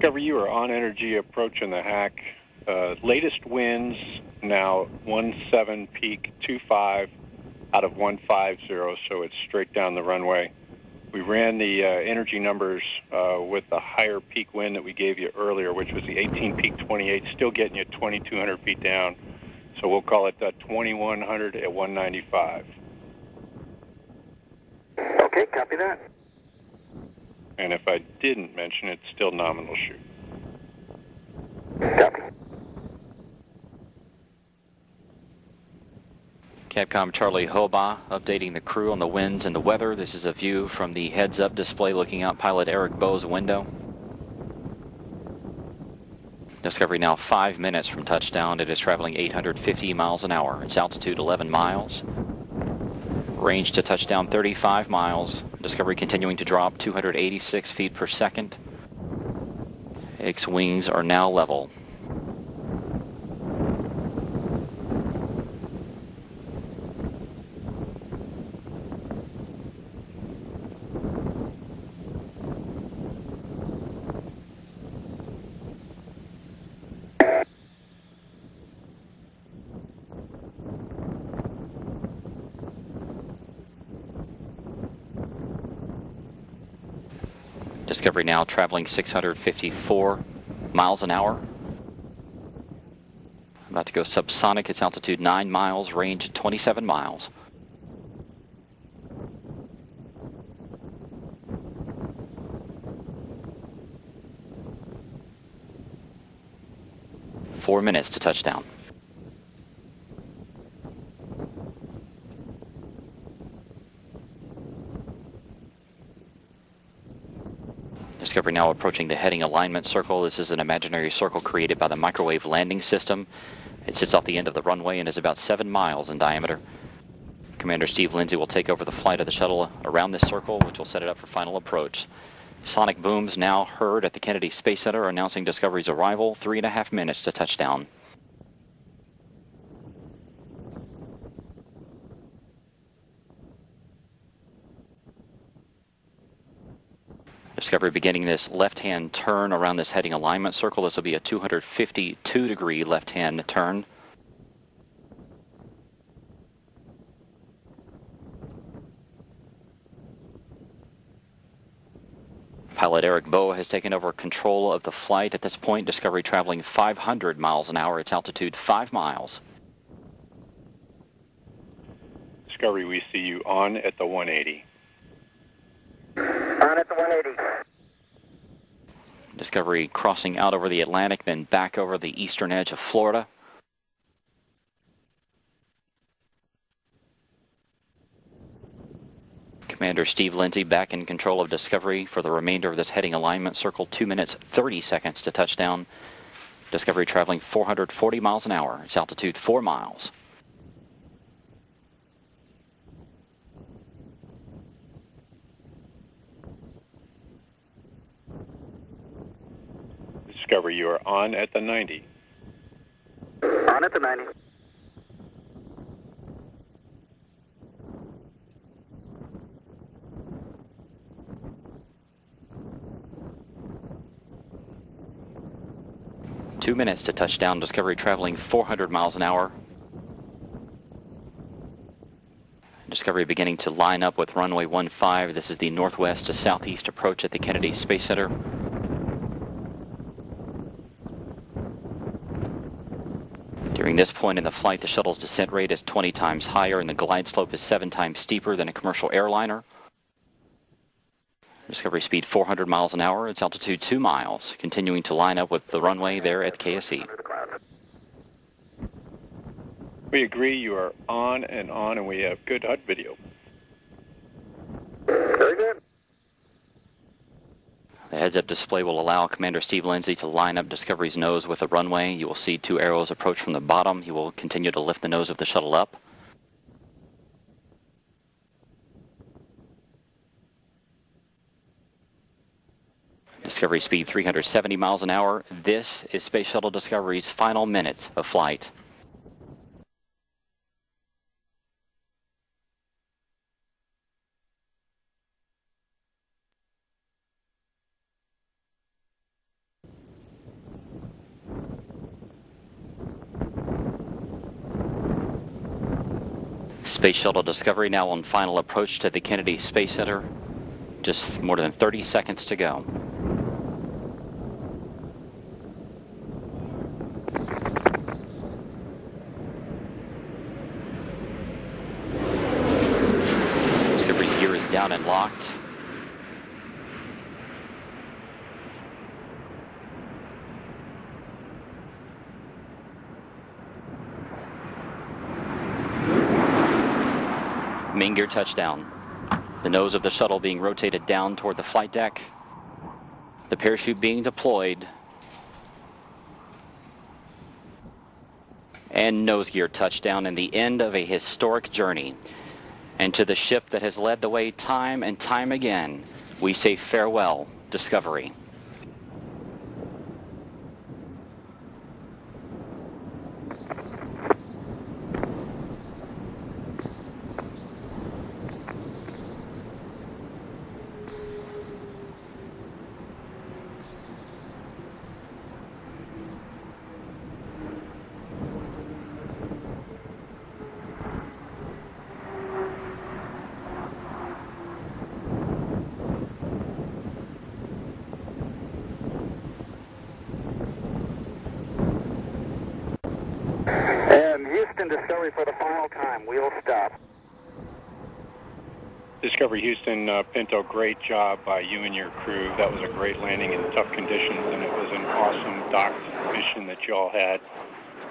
Discovery, you are on energy approaching the hack. Latest winds now 17 peak 25 out of 150, so it's straight down the runway. We ran the energy numbers with the higher peak wind that we gave you earlier, which was the 18 peak 28, still getting you 2,200 feet down. So we'll call it 2,100 at 195. Okay, copy that. And if I didn't mention it, still nominal shoot. Copy. Capcom Charlie Hoba updating the crew on the winds and the weather. This is a view from the heads-up display looking out pilot Eric Bowe's window. Discovery now 5 minutes from touchdown. It is traveling 850 miles an hour. Its altitude 11 miles. Range to touchdown 35 miles. Discovery continuing to drop 286 feet per second. Its wings are now level. Discovery now traveling 654 miles an hour. About to go subsonic. Its altitude 9 miles, range 27 miles. Four minutes to touchdown. Discovery now approaching the heading alignment circle. This is an imaginary circle created by the microwave landing system. It sits off the end of the runway and is about 7 miles in diameter. Commander Steve Lindsay will take over the flight of the shuttle around this circle, which will set it up for final approach. Sonic booms now heard at the Kennedy Space Center announcing Discovery's arrival. 3.5 minutes to touchdown. Discovery beginning this left-hand turn around this heading alignment circle. This will be a 252-degree left-hand turn. Pilot Eric Bowe has taken over control of the flight. At this point, Discovery traveling 500 miles an hour. Its altitude 5 miles. Discovery, we see you on at the 180. On at the 180. Discovery crossing out over the Atlantic, then back over the eastern edge of Florida. Commander Steve Lindsay back in control of Discovery for the remainder of this heading alignment circle. 2 minutes, 30 seconds to touchdown. Discovery traveling 440 miles an hour. Its altitude 4 miles. Discovery, you are on at the 90. On at the 90. Two minutes to touchdown. Discovery traveling 400 miles an hour. Discovery beginning to line up with runway 15. This is the northwest to southeast approach at the Kennedy Space Center. During this point in the flight, the shuttle's descent rate is 20 times higher and the glide slope is 7 times steeper than a commercial airliner. Discovery speed 400 miles an hour, its altitude 2 miles, continuing to line up with the runway there at KSC. We agree you are on, and we have good HUD video. Very good. The heads-up display will allow Commander Steve Lindsay to line up Discovery's nose with the runway. You will see 2 arrows approach from the bottom. He will continue to lift the nose of the shuttle up. Discovery speed 370 miles an hour. This is Space Shuttle Discovery's final minutes of flight. Space Shuttle Discovery now on final approach to the Kennedy Space Center. Just more than 30 seconds to go. Discovery's gear is down and locked. Main gear touchdown. The nose of the shuttle being rotated down toward the flight deck. The parachute being deployed. And nose gear touchdown and the end of a historic journey. And to the ship that has led the way time and time again, we say farewell, Discovery. And Houston, Discovery for the final time. We'll stop. Discovery Houston, Pinto, great job by you and your crew. That was a great landing in tough conditions, and it was an awesome docked mission that you all had.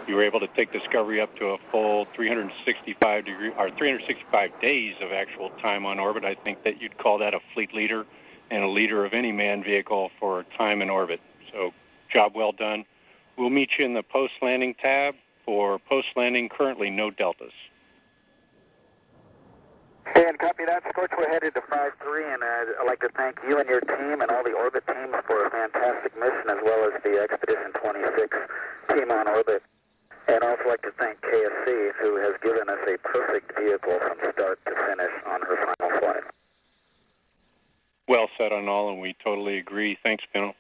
You were able to take Discovery up to a full 365 days of actual time on orbit. I think that you'd call that a fleet leader and a leader of any manned vehicle for time in orbit. So, job well done. We'll meet you in the post-landing tab. For post-landing, currently no deltas. And copy that. Scorch, we're headed to 5-3, and I'd like to thank you and your team and all the orbit teams for a fantastic mission, as well as the Expedition 26 team on orbit. And I'd also like to thank KSC, who has given us a perfect vehicle from start to finish on her final flight. Well said on all, and we totally agree. Thanks, Pinto.